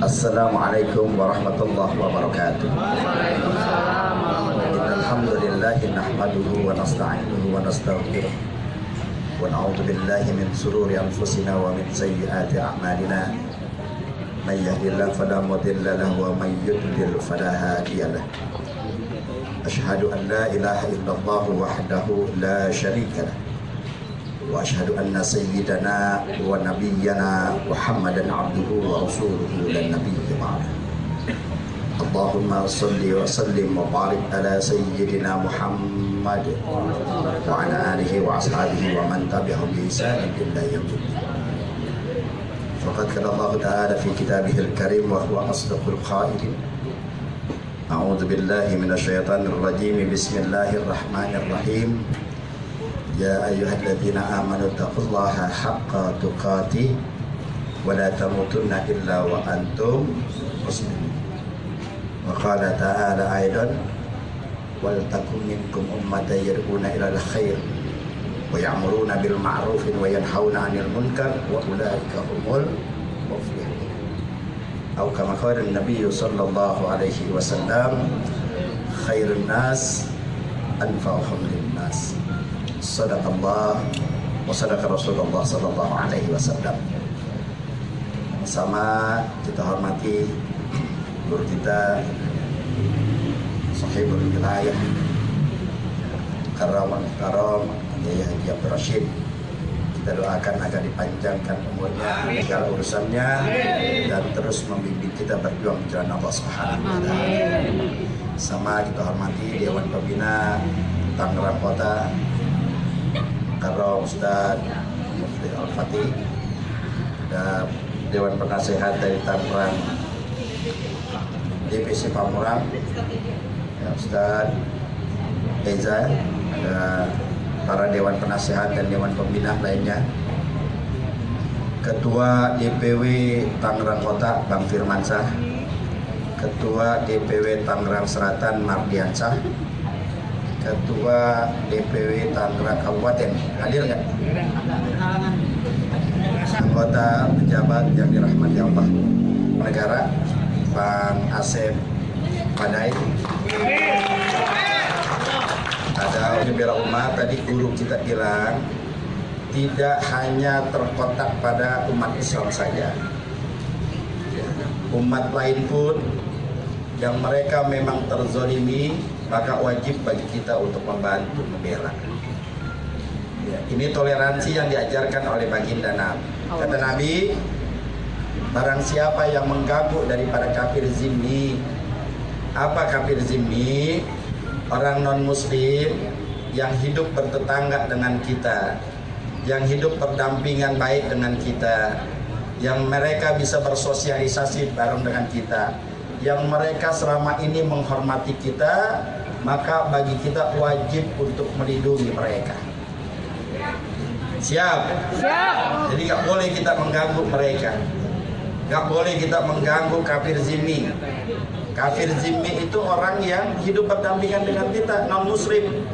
Assalamualaikum warahmatullahi wabarakatuh. Innal hamdalillah nahmaduhu wa nasta'inuhu wa nastaghfiruh wa na'udzu billahi min shururi anfusina wa min sayyiati a'malina. May yahdihillahu fala mudilla lahu wa may yudlil fala hadiya lahu. Asyhadu an la ilaha illallah wahdahu la syarika lahu. Wa asyhadu anna sayyidana wa nabiyyana Muhammadan abduhu wa rasuluhu lan nabiyya ba'da. Allahumma salli wa sallim wa barik ala sayyidina Muhammad wa ala alihi wa ashabihi wa man tabi'ahum bi ihsanin ila yaumil din. Faqad qala Allah ta'ala fi kitabihil karim wa huwa asdaqul qailin. A'udzu billahi minasy syaithanir rajim. Bismillahirrahmanirrahim. Ya ayyuhalladzina amanu taqullaha haqqa tuqatih wa la tamutunna illa wa antum muslimun. Wa qala ta'ala aidan wal takum minkum ummatan yad'una ilal khair wa ya'muruna bil ma'ruf wa yanhauna 'anil munkar wa ulaika humul muflihun. Atau kama qala an-nabiy sallallahu alaihi wasallam khairun nas anfa'uhum lin nas. Sadaqallah wa sadaqa Rasulullah sallallahu alaihi wasallam. Sama kita hormati guru kita Sahibul Wilayah Karaman Karam Yahya Haji Abdul Rashid. Kita doakan agar dipanjangkan umurnya, segala urusannya, dan terus membimbing kita berjuang di jalan Allah Subhanahu wa taala. Sama kita hormati Dewan Pembina Tangerang Kota Karo Ustaz Mufti Al-Fatih dan Dewan Penasehat dari Tangerang DPC Pamurang ya, Ustaz Eza, ada para Dewan Penasehat dan Dewan Pembina lainnya, Ketua DPW Tangerang Kota Bang Firmansyah, Ketua DPW Tangerang Selatan Mardiansyah, Ketua DPW Tangerang Kabupaten hadir nggak? Anggota pejabat yang dirahmati Allah negara Bang Asep Padai. Ada Bira Umat. Tadi guru kita bilang tidak hanya terkotak pada umat Islam saja, umat lain pun yang mereka memang terzolimi, maka wajib bagi kita untuk membantu membela. Ya, ini toleransi yang diajarkan oleh baginda Nabi. Kata Nabi, barang siapa yang mengganggu daripada kafir zimmi. Apa kafir zimmi? Orang non muslim yang hidup bertetangga dengan kita, yang hidup berdampingan baik dengan kita, yang mereka bisa bersosialisasi bareng dengan kita, yang mereka selama ini menghormati kita, maka bagi kita wajib untuk melindungi mereka. Siap? Siap. Jadi gak boleh kita mengganggu mereka, gak boleh kita mengganggu kafir zimmi. Kafir zimmi itu orang yang hidup berdampingan dengan kita, non muslim,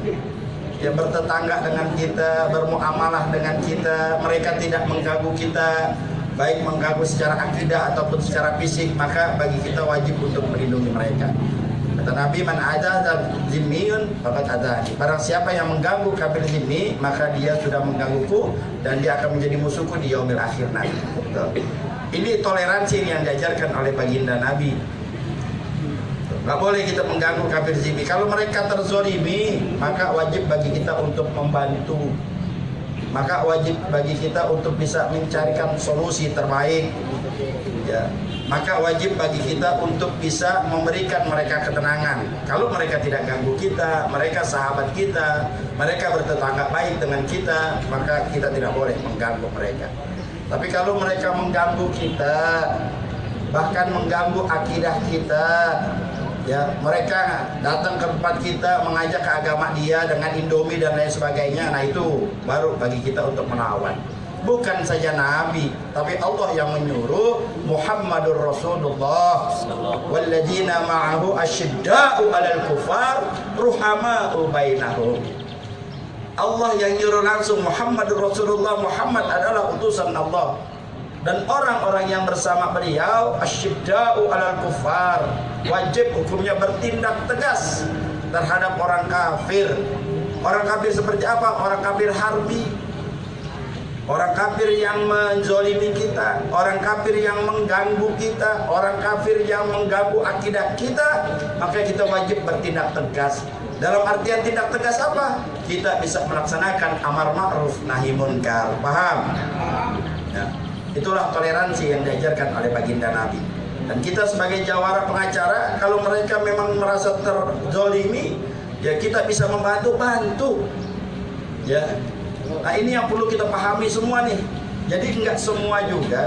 yang bertetangga dengan kita, bermuamalah dengan kita, mereka tidak mengganggu kita, baik mengganggu secara akidah ataupun secara fisik, maka bagi kita wajib untuk melindungi mereka. Kata Nabi, man ada zimmiyun faqad adani. Barang siapa yang mengganggu kafir zimmi, maka dia sudah menggangguku dan dia akan menjadi musuhku di yaumil akhir nanti. Ini toleransi yang diajarkan oleh baginda Nabi. Gak boleh kita mengganggu kafir zimmi. Kalau mereka terzolimi, maka wajib bagi kita untuk membantu. Maka wajib bagi kita untuk bisa mencarikan solusi terbaik. Ya. Maka wajib bagi kita untuk bisa memberikan mereka ketenangan. Kalau mereka tidak ganggu kita, mereka sahabat kita, mereka bertetangga baik dengan kita, maka kita tidak boleh mengganggu mereka. Tapi kalau mereka mengganggu kita, bahkan mengganggu akidah kita, ya, mereka datang ke tempat kita mengajak ke agama dia dengan Indomie dan lain sebagainya, nah itu baru bagi kita untuk melawan. Bukan saja Nabi, tapi Allah yang menyuruh, Muhammadur Rasulullah walladzina ma'ahu asyidda'u 'alal kufar ruhama'u bainahum. Allah yang nyuruh langsung, Muhammadur Rasulullah, Muhammad adalah utusan Allah. Dan orang-orang yang bersama beliau asyidda'u 'alal kuffar, wajib hukumnya bertindak tegas terhadap orang kafir. Orang kafir seperti apa? Orang kafir harbi, orang kafir yang menzolimi kita, orang kafir yang mengganggu kita, orang kafir yang mengganggu akidah kita, maka kita wajib bertindak tegas. Dalam artian tindak tegas apa? Kita bisa melaksanakan amar ma'ruf nahi munkar. Paham? Ya. Itulah toleransi yang diajarkan oleh baginda Nabi. Dan kita sebagai jawara pengacara, kalau mereka memang merasa terzolimi, ya kita bisa membantu. Ya. Nah ini yang perlu kita pahami semua nih. Jadi enggak semua juga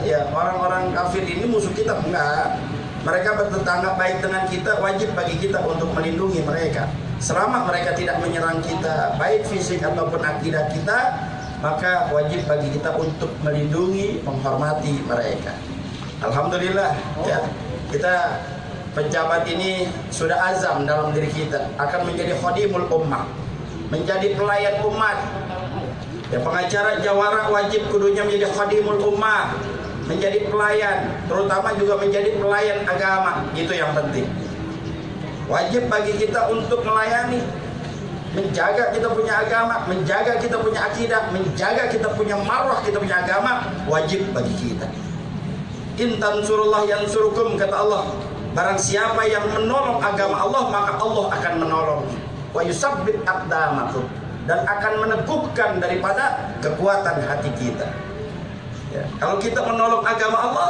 ya orang-orang kafir ini musuh kita, enggak. Mereka bertetangga baik dengan kita, wajib bagi kita untuk melindungi mereka. Selama mereka tidak menyerang kita, baik fisik ataupun akidah kita, maka wajib bagi kita untuk melindungi, menghormati mereka. Alhamdulillah, ya, kita pejabat ini sudah azam dalam diri kita akan menjadi khadimul ummah, menjadi pelayan umat. Ya, pengacara jawara wajib kudunya menjadi khadimul ummah, menjadi pelayan, terutama juga menjadi pelayan agama. Itu yang penting. Wajib bagi kita untuk melayani, menjaga kita punya agama, menjaga kita punya akidah, menjaga kita punya marwah, kita punya agama, wajib bagi kita. In tansurullah yansurukum, kata Allah. Barang siapa yang menolong agama Allah, maka Allah akan menolong. Wa yusabbit aqdamakum, dan akan meneguhkan daripada kekuatan hati kita. Ya, kalau kita menolong agama Allah,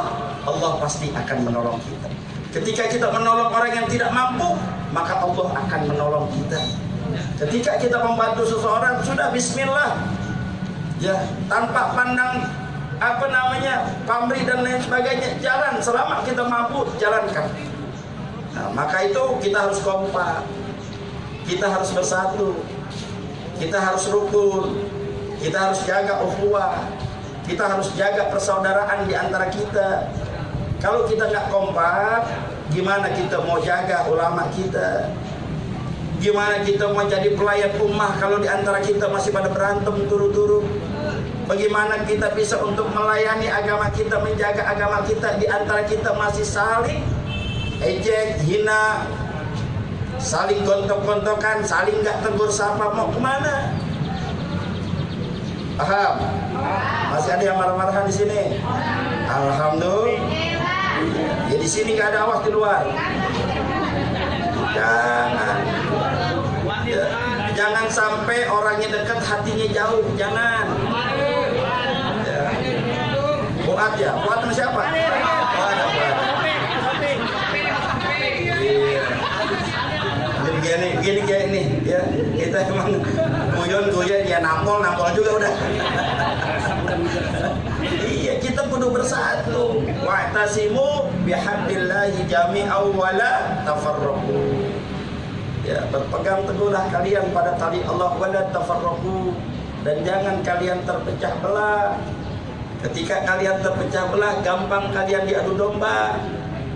Allah pasti akan menolong kita. Ketika kita menolong orang yang tidak mampu, maka Allah akan menolong kita. Ketika kita membantu seseorang, sudah bismillah, ya, tanpa pandang pamrih dan lain sebagainya, jalan selama kita mampu, jalankan. Nah, maka itu kita harus kompak, kita harus bersatu, kita harus rukun, kita harus jaga ukhuwah, kita harus jaga persaudaraan di antara kita. Kalau kita nggak kompak, gimana kita mau jaga ulama kita? Gimana kita mau jadi pelayan ummah kalau di antara kita masih pada berantem turu-turu? Bagaimana kita bisa untuk melayani agama kita, menjaga agama kita, di antara kita masih saling ejek, hina, saling gontok-gontokan, saling nggak tegur sapa, mau kemana? Paham? Masih ada yang marah-marahan di sini? Alhamdulillah. Ya di sini nggak ada awas di luar. Jangan sampai orangnya dekat hatinya jauh, jangan. Ya. Buat ya, buat sama siapa? Buat. Gini kayak ini, ya kita emang guyon ya nampol juga udah. Iya, kita kudu bersatu. Wa'tasimu bihablillahi jami'an wa la tafarraqu. Ya, berpegang teguhlah kalian pada tali Allah wa la tafarraqu, dan jangan kalian terpecah belah. Ketika kalian terpecah belah, gampang kalian diadu domba.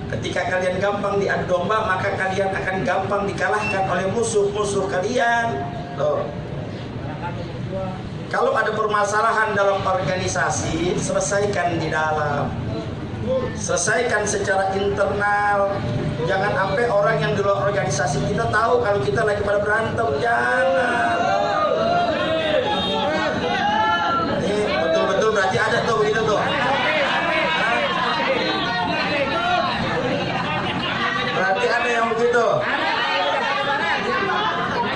Ketika kalian gampang diadu domba, maka kalian akan gampang dikalahkan oleh musuh-musuh kalian. Loh. Kalau ada permasalahan dalam organisasi, selesaikan di dalam. Selesaikan secara internal. Jangan sampai orang yang di luar organisasi kita tahu kalau kita lagi pada berantem. Jangan. Ini betul-betul berarti ada tuh begitu tuh. Berarti ada yang begitu.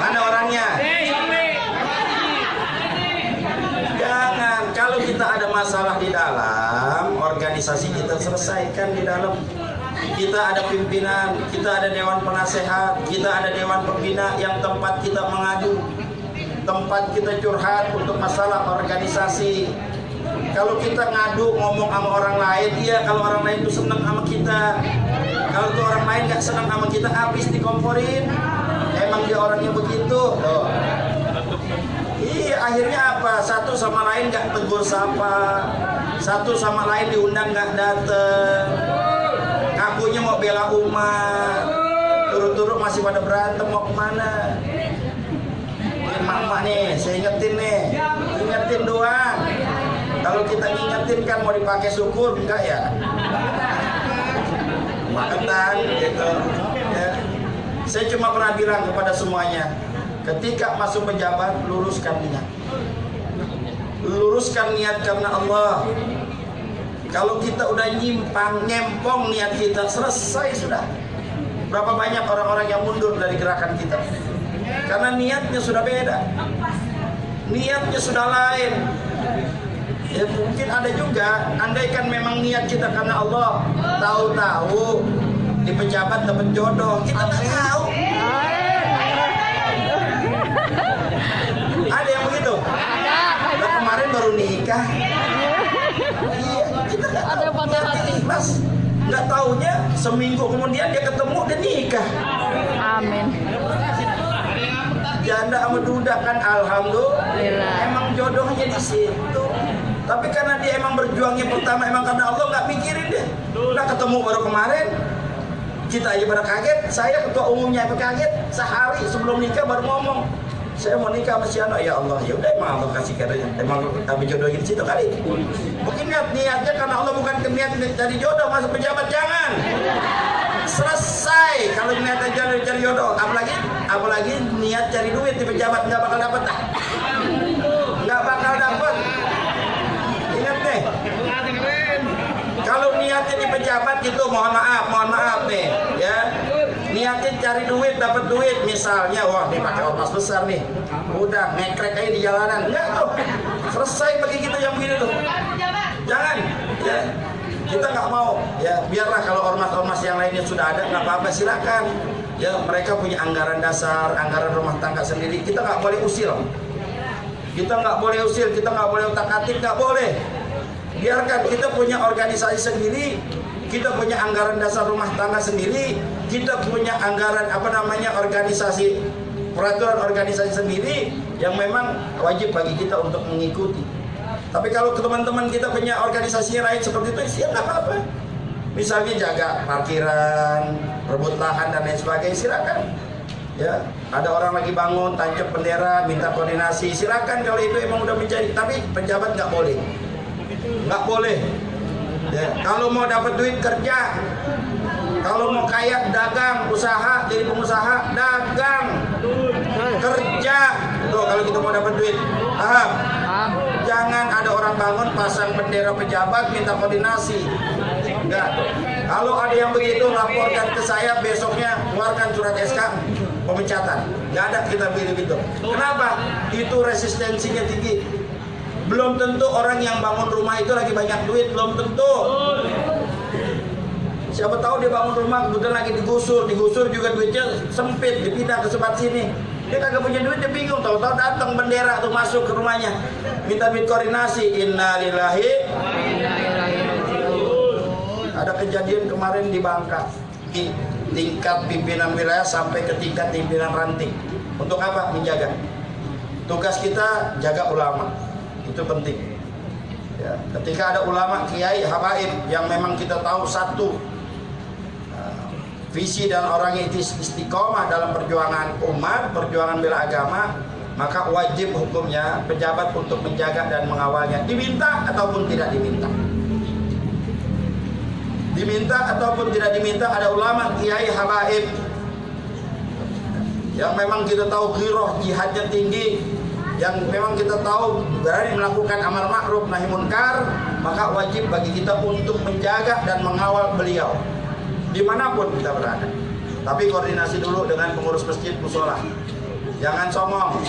Mana orangnya? Jangan. Kalau kita ada masalah di dalam organisasi kita, selesaikan di dalam. Kita ada pimpinan, kita ada dewan penasehat, kita ada dewan pembina yang tempat kita mengadu, tempat kita curhat untuk masalah organisasi. Kalau kita ngadu ngomong sama orang lain, iya kalau orang lain itu senang sama kita. Kalau tuh orang lain nggak senang sama kita, habis dikomporin. Emang dia orangnya begitu. Loh. Iya, akhirnya apa? Satu sama lain nggak tegur sapa, satu sama lain diundang nggak dateng. Ngakunya mau bela umat, turut-turut masih pada berantem, mau kemana? Ini mak-mak nih, saya ingetin nih, ingetin doang. Kalau kita ngingetin kan mau dipakai syukur, enggak ya? Maketan gitu. Ya. Saya cuma pernah bilang kepada semuanya, ketika masuk pejabat, luruskan niat. Luruskan niat karena Allah. Kalau kita udah nyimpang, nyempong niat kita, selesai sudah. Berapa banyak orang-orang yang mundur dari gerakan kita? Karena niatnya sudah beda. Niatnya sudah lain. Ya mungkin ada juga, andaikan memang niat kita karena Allah, tahu-tahu di pejabat dapat jodoh, kita nggak tahu. Ada yang begitu? Nah, kemarin baru nikah. Iya, kita nggak tahu. Ada patah hati. Mas, nggak taunya seminggu kemudian dia ketemu dan nikah. Amin. Janda sama duda kan, alhamdulillah. Emang jodohnya di situ. Tapi karena dia emang berjuangnya pertama emang karena Allah, nggak mikirin deh. Udah ketemu baru kemarin. Kita aja pada kaget. Saya ketua umumnya kaget. Sehari sebelum nikah baru ngomong, saya mau nikah sama si anak. Ya Allah, ya udah emang Allah kasih karunia. Emang kami jodohin di situ kali. Mungkin niatnya karena Allah, bukan niat dari jodoh masuk pejabat, jangan. Selesai kalau niatnya cari jodoh, apalagi niat cari duit di pejabat, nggak bakal dapet, nggak bakal dapet. Ingat deh, kalau niatnya di pejabat itu mohon maaf nih, ya. Niatnya cari duit, dapat duit, misalnya, wah ini pakai ormas besar nih, udah ngekrek aja di jalanan, enggak tuh, selesai bagi kita yang begini tuh, jangan, ya. Kita nggak mau, ya biarlah kalau ormas-ormas yang lainnya sudah ada, nggak apa-apa, silakan. Ya mereka punya anggaran dasar, anggaran rumah tangga sendiri, kita nggak boleh usil. Kita nggak boleh usil, kita nggak boleh otak-atik, nggak boleh. Biarkan, kita punya organisasi sendiri, kita punya anggaran dasar rumah tangga sendiri, kita punya anggaran organisasi, peraturan organisasi sendiri yang memang wajib bagi kita untuk mengikuti. Tapi kalau teman-teman kita punya organisasi lain seperti itu, ya nggak apa-apa. Misalnya jaga parkiran, rebut lahan dan lain sebagainya, silakan. Ya, ada orang lagi bangun, tancap bendera, minta koordinasi, silakan kalau itu emang udah menjadi. Tapi pejabat nggak boleh, nggak boleh. Ya, kalau mau dapat duit kerja, kalau mau kaya dagang, usaha, jadi pengusaha, dagang, kerja. Tuh kalau kita mau dapat duit, paham? Jangan ada orang bangun pasang bendera pejabat minta koordinasi. Enggak. Kalau ada yang begitu, laporkan ke saya, besoknya keluarkan surat SK pemecatan. Enggak ada kita begitu. Kenapa? Itu resistensinya tinggi. Belum tentu orang yang bangun rumah itu lagi banyak duit, belum tentu. Siapa tahu dia bangun rumah kebetulan lagi digusur juga duitnya sempit, dipindah ke sebelah sini. Dia kagak punya duit, dia bingung, tahu-tahu datang bendera tuh masuk ke rumahnya, minta koordinasi. Innalillahi. Ada kejadian kemarin di Bangka, di tingkat pimpinan wilayah sampai ke tingkat pimpinan ranting. Untuk apa? Menjaga. Tugas kita jaga ulama, itu penting. Ya, ketika ada ulama, kiai, habaib yang memang kita tahu satu visi dan orangnya itu istiqomah dalam perjuangan umat, perjuangan bela agama, maka wajib hukumnya pejabat untuk menjaga dan mengawalnya, diminta ataupun tidak diminta. Diminta ataupun tidak diminta, ada ulama, kiai, habaib yang memang kita tahu giroh jihadnya tinggi, yang memang kita tahu berani melakukan amar ma'ruf nahi munkar, maka wajib bagi kita untuk menjaga dan mengawal beliau dimanapun kita berada. Tapi koordinasi dulu dengan pengurus masjid musola. Jangan songong.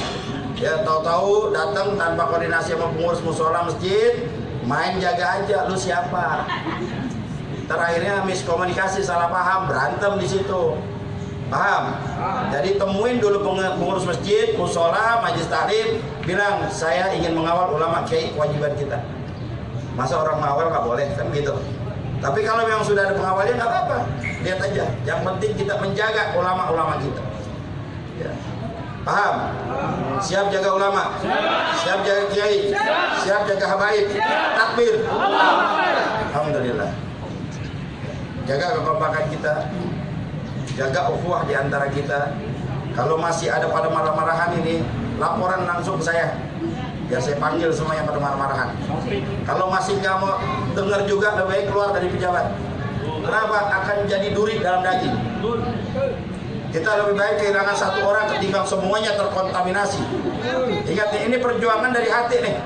Ya tahu-tahu datang tanpa koordinasi sama pengurus musola masjid, main jaga aja, lu siapa? Terakhirnya miskomunikasi, salah paham, berantem di situ. Paham? Jadi temuin dulu pengurus masjid, musola, majelis taklim, bilang saya ingin mengawal ulama kiai, kewajiban kita. Masa orang mengawal nggak boleh kan gitu? Tapi kalau memang sudah ada pengawalnya nggak apa-apa, lihat aja. Yang penting kita menjaga ulama-ulama kita. Ya. Paham? Siap jaga ulama, siap jaga kiai, siap jaga habaib. Takbir. Alhamdulillah. Jaga kekompakan kita, jaga ukhuwah di antara kita. Kalau masih ada pada marah-marahan ini, laporan langsung ke saya. Biar saya panggil semua yang pada marah-marahan. Kalau masih nggak mau dengar juga, lebih baik keluar dari pejabat. Kenapa? Akan jadi duri dalam daging. Kita lebih baik kehilangan satu orang ketimbang semuanya terkontaminasi. Ingat nih, ini perjuangan dari hati nih.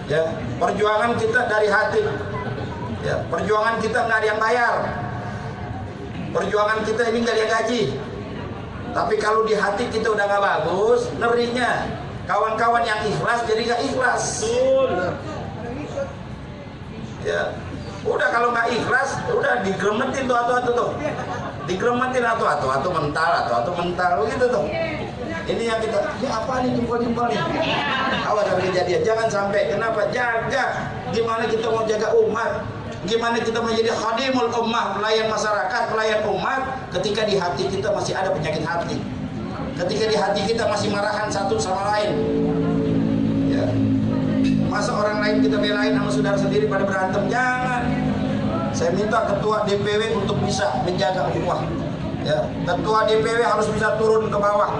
Ya, perjuangan kita dari hati. Ya, perjuangan kita nggak ada yang bayar. Perjuangan kita ini nggak ada yang gaji. Tapi kalau di hati kita udah nggak bagus, ngerinya kawan-kawan yang ikhlas jadi nggak ikhlas. Ya, udah kalau nggak ikhlas, udah digremetin tuh tuh, digremetin atau mental begitu tuh. Ini yang kita, ini apa nih jempol nih? Awas ada kejadian, jangan sampai. Kenapa? Jaga. Gimana kita mau jaga umat? Gimana kita menjadi khadimul ummah, pelayan masyarakat, pelayan umat, ketika di hati kita masih ada penyakit hati, ketika di hati kita masih marahan satu sama lain. Ya. Masa orang lain kita belain sama saudara sendiri pada berantem? Jangan. Saya minta ketua DPW untuk bisa menjaga ummah. Ya. Ketua DPW harus bisa turun ke bawah.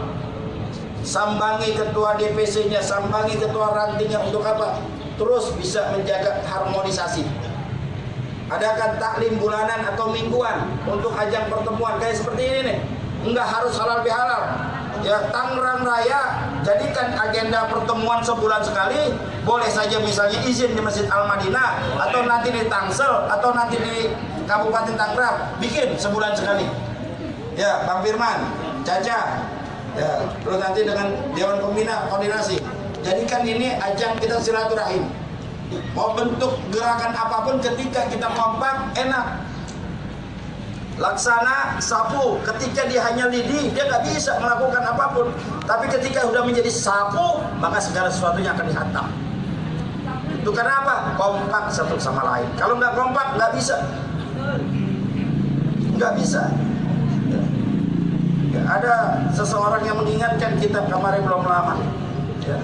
Sambangi ketua DPC-nya, sambangi ketua rantingnya untuk apa? Terus bisa menjaga harmonisasi. Adakan taklim bulanan atau mingguan untuk ajang pertemuan kayak seperti ini nih. Enggak harus halal bihalal. Ya, Tangerang Raya jadikan agenda pertemuan sebulan sekali. Boleh saja misalnya izin di Masjid Al-Madinah, atau nanti di Tangsel, atau nanti di Kabupaten Tangerang, bikin sebulan sekali. Ya, Bang Firman, Caca, ya, terus nanti dengan Dewan Pembina koordinasi. Jadikan ini ajang kita silaturahim. Mau bentuk gerakan apapun, ketika kita kompak enak. Laksana sapu, ketika dia hanya lidi, dia nggak bisa melakukan apapun. Tapi ketika sudah menjadi sapu, maka segala sesuatunya akan dihantam. Itu kenapa? Kompak satu sama lain. Kalau nggak kompak, nggak bisa. Nggak bisa. Ya, ada seseorang yang mengingatkan kita kemarin belum lama. Ya.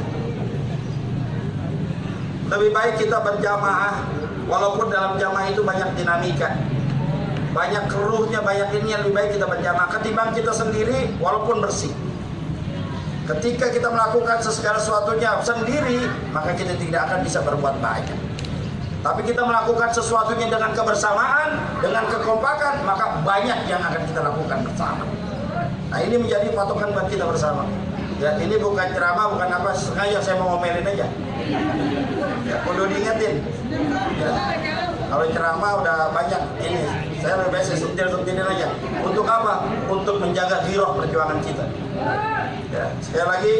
Lebih baik kita berjamaah, walaupun dalam jamaah itu banyak dinamika, banyak keruhnya, banyak ini, yang lebih baik kita berjamaah ketimbang kita sendiri walaupun bersih. Ketika kita melakukan segala sesuatunya sendiri, maka kita tidak akan bisa berbuat baik. Tapi kita melakukan sesuatunya dengan kebersamaan, dengan kekompakan, maka banyak yang akan kita lakukan bersama. Nah, ini menjadi patokan buat kita bersama. Ya, ini bukan ceramah, bukan apa, sengaja saya mau ngomelin aja. Ya, kudu diingetin. Ya. Kalau ceramah udah banyak ini, saya lebih baik saya sentil-sentilin aja. Untuk apa? Untuk menjaga giroh perjuangan kita. Ya, sekali lagi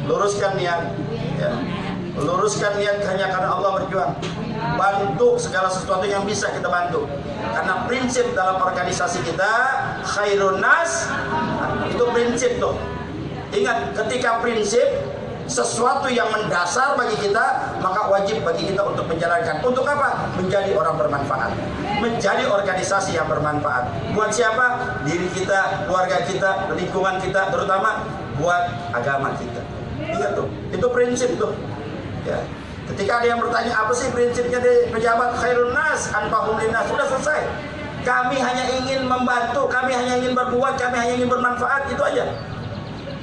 luruskan niat. Ya. Luruskan niat hanya karena Allah berjuang. Bantu segala sesuatu yang bisa kita bantu. Karena prinsip dalam organisasi kita khairun nas, itu prinsip tuh. Ingat, ketika prinsip sesuatu yang mendasar bagi kita, maka wajib bagi kita untuk menjalankan. Untuk apa? Menjadi orang bermanfaat, menjadi organisasi yang bermanfaat. Buat siapa? Diri kita, keluarga kita, lingkungan kita, terutama buat agama kita. Ingat tuh, itu prinsip tuh. Ya. Ketika ada yang bertanya, apa sih prinsipnya di pejabat khairun nas anfa'uhum linnas? Sudah selesai. Kami hanya ingin membantu, kami hanya ingin berbuat, kami hanya ingin bermanfaat, itu aja.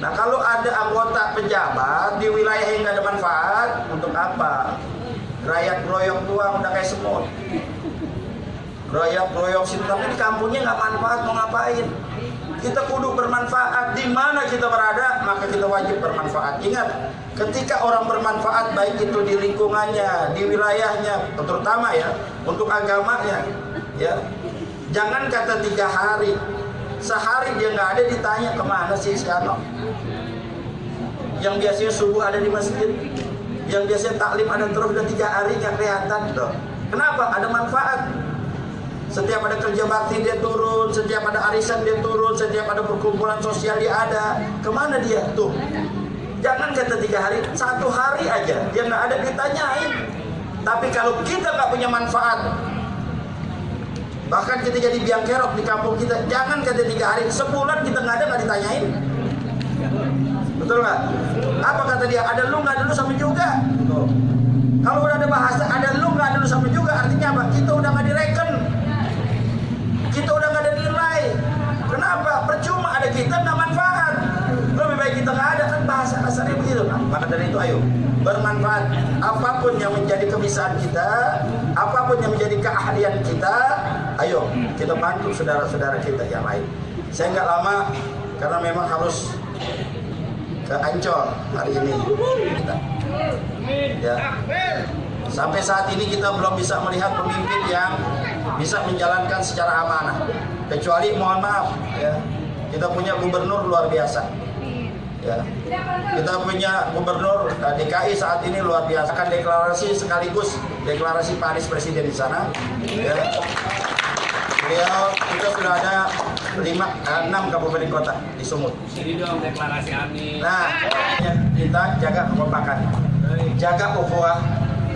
Nah, kalau ada anggota pejabat di wilayah yang nggak ada manfaat, untuk apa? Royok doang udah kayak semut. Royok situ, tapi di kampungnya nggak manfaat, mau ngapain? Kita kudu bermanfaat. Di mana kita berada, maka kita wajib bermanfaat. Ingat, ketika orang bermanfaat, baik itu di lingkungannya, di wilayahnya, terutama ya, untuk agamanya, ya. Jangan kata 3 hari, sehari dia nggak ada, ditanya kemana sih sekarang? Yang biasanya subuh ada di masjid, yang biasanya taklim ada terus, udah 3 hari nggak kelihatan. Tuh. Kenapa? Ada manfaat. Setiap ada kerja bakti dia turun, setiap ada arisan dia turun, setiap ada perkumpulan sosial dia ada. Kemana dia? Tuh. Jangan kata 3 hari, 1 hari aja dia nggak ada, ditanyain. Tapi kalau kita nggak punya manfaat, bahkan kita jadi biang kerok di kampung kita, jangan kata 3 hari, sebulan kita nggak ada, nggak ditanyain. Betul nggak? Apa kata dia? Ada lu nggak ada lu sama juga. Tuh. Kalau udah ada bahasa ada lu nggak ada lu sama juga, artinya apa? Kita udah nggak direken, kita udah nggak ada nilai. Kenapa? Percuma ada kita nggak manfaat. Lebih baik kita nggak ada, kan bahasa kasarnya begitu kan. Maka dari itu ayo bermanfaat. Apapun yang menjadi kebiasaan kita, apapun yang menjadi keahlian kita, ayo kita bantu saudara-saudara kita yang lain. Saya nggak lama karena memang harus ke Ancol hari ini. Ya. Sampai saat ini kita belum bisa melihat pemimpin yang bisa menjalankan secara amanah. Kecuali mohon maaf, ya, kita punya gubernur luar biasa. Ya. Kita punya gubernur DKI saat ini luar biasa. Akan deklarasi sekaligus deklarasi Pak Anies Presiden di sana. Ya. Beliau kita sudah ada 6 kabupaten kota di Sumut. Ini dong deklarasi Anies. Nah, kita jaga kekompakan, jaga ukhuwah,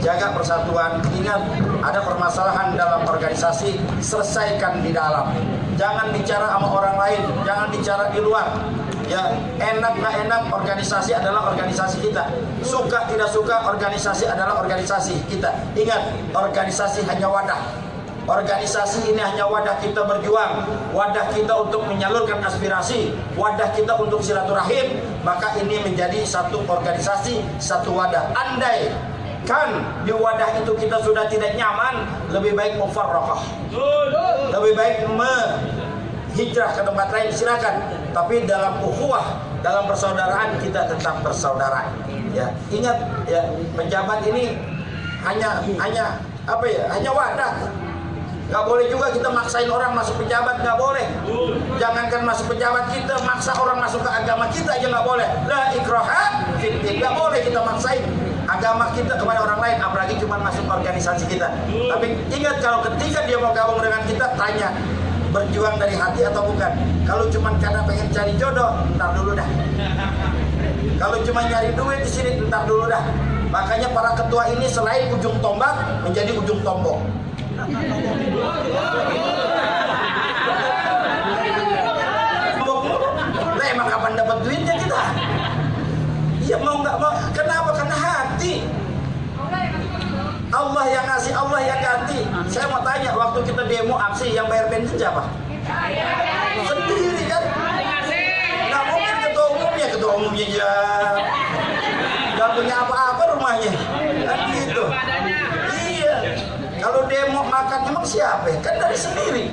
jaga persatuan. Ingat, ada permasalahan dalam organisasi, selesaikan di dalam. Jangan bicara sama orang lain, jangan bicara di luar. Ya, enak nggak enak, organisasi adalah organisasi kita. Suka tidak suka, organisasi adalah organisasi kita. Ingat, organisasi hanya wadah. Organisasi ini hanya wadah kita berjuang, wadah kita untuk menyalurkan aspirasi, wadah kita untuk silaturahim. Maka ini menjadi satu organisasi, satu wadah. Andai kan di wadah itu kita sudah tidak nyaman, lebih baik mufarraqah, lebih baik hijrah ke tempat lain, silakan. Tapi dalam ukhuwah, dalam persaudaraan kita tetap bersaudara. Ya, ingat ya, pejabat ini hanya apa ya? Hanya wadah. Gak boleh juga kita maksain orang masuk pejabat, gak boleh. Jangankan masuk pejabat, kita maksa orang masuk ke agama kita aja gak boleh. La ikraha fid din, gak boleh kita maksain agama kita kepada orang lain, apalagi cuma masuk organisasi kita. Tapi ingat, kalau ketika dia mau gabung dengan kita, tanya berjuang dari hati atau bukan. Kalau cuma karena pengen cari jodoh, ntar dulu dah. Kalau cuma nyari duit di sini, ntar dulu dah. Makanya para ketua ini selain ujung tombak menjadi ujung tombok. Lah emang kapan dapat duitnya kita? Ya mau nggak mau, kenapa? Karena hati. Allah yang ngasih, Allah yang ganti. Saya mau tanya, waktu kita demo aksi, yang bayar bensin siapa? Sendiri kan? Nggak mungkin ketua umumnya ya nggak punya apa-apa rumahnya, kan gitu. Iya. Kalau demo makan emang siapa ya? Kan dari sendiri.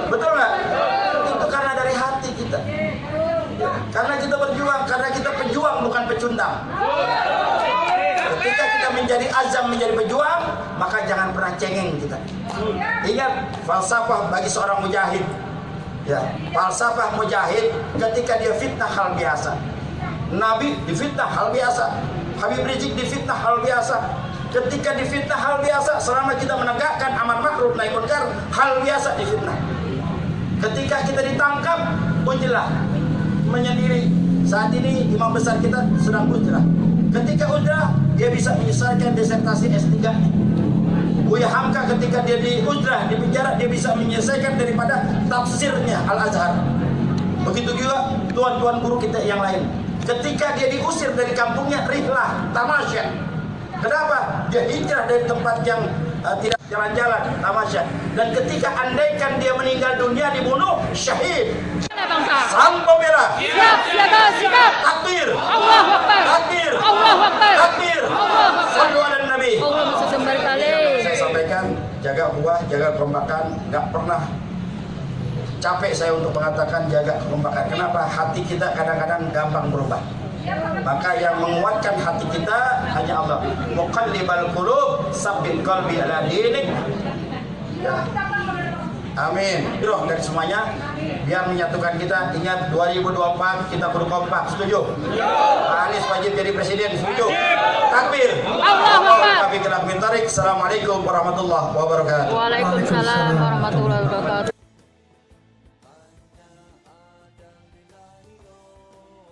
Betul nggak? Itu karena dari hati kita. Karena kita berjuang, karena kita pejuang bukan pecundang. Ketika kita menjadi azam, menjadi pejuang, maka jangan pernah cengeng kita. Ingat, falsafah bagi seorang mujahid. Ya, falsafah mujahid ketika dia fitnah hal biasa. Nabi difitnah hal biasa. Habib Rizik difitnah hal biasa. Ketika difitnah hal biasa, selama kita menegakkan amar ma'ruf nahi munkar, hal biasa difitnah. Ketika kita ditangkap, ujlah menyendiri. Saat ini imam besar kita sedang ujlah. Ketika ujlah, dia bisa menyelesaikan disertasi S3. Buya Hamka ketika dia di ujlah, di penjara, dia bisa menyelesaikan daripada tafsirnya Al-Azhar. Begitu juga tuan-tuan guru kita yang lain. Ketika dia diusir dari kampungnya, rihlah, tamasya. Kenapa? Dia hijrah dari tempat yang tidak jalan-jalan, tamasya. Dan ketika andaikan dia meninggal dunia, dibunuh, syahid. Sang pembela. Siap, siaga, sikap. Takbir. Allahu Akbar. Takbir. Allahu Akbar. Takbir. Allahu Akbar. Sallu ala Nabi. Allahumma salli kali. Saya sampaikan, jaga ukhuwah, jaga kekompakan. Gak pernah capek saya untuk mengatakan jaga kekompakan. Kenapa? Hati kita kadang-kadang gampang berubah. Maka yang menguatkan hati kita hanya Allah. Muqallibal qulub, sabbit qalbi ala dinik. Ya. Amin. Roh dari semuanya biar menyatukan kita. Ingat 2024 kita kudu kompak. Setuju? Pak Anies wajib jadi presiden. Setuju? Takbir. Allahu Akbar. Assalamualaikum warahmatullahi wabarakatuh. Waalaikumsalam warahmatullahi wabarakatuh.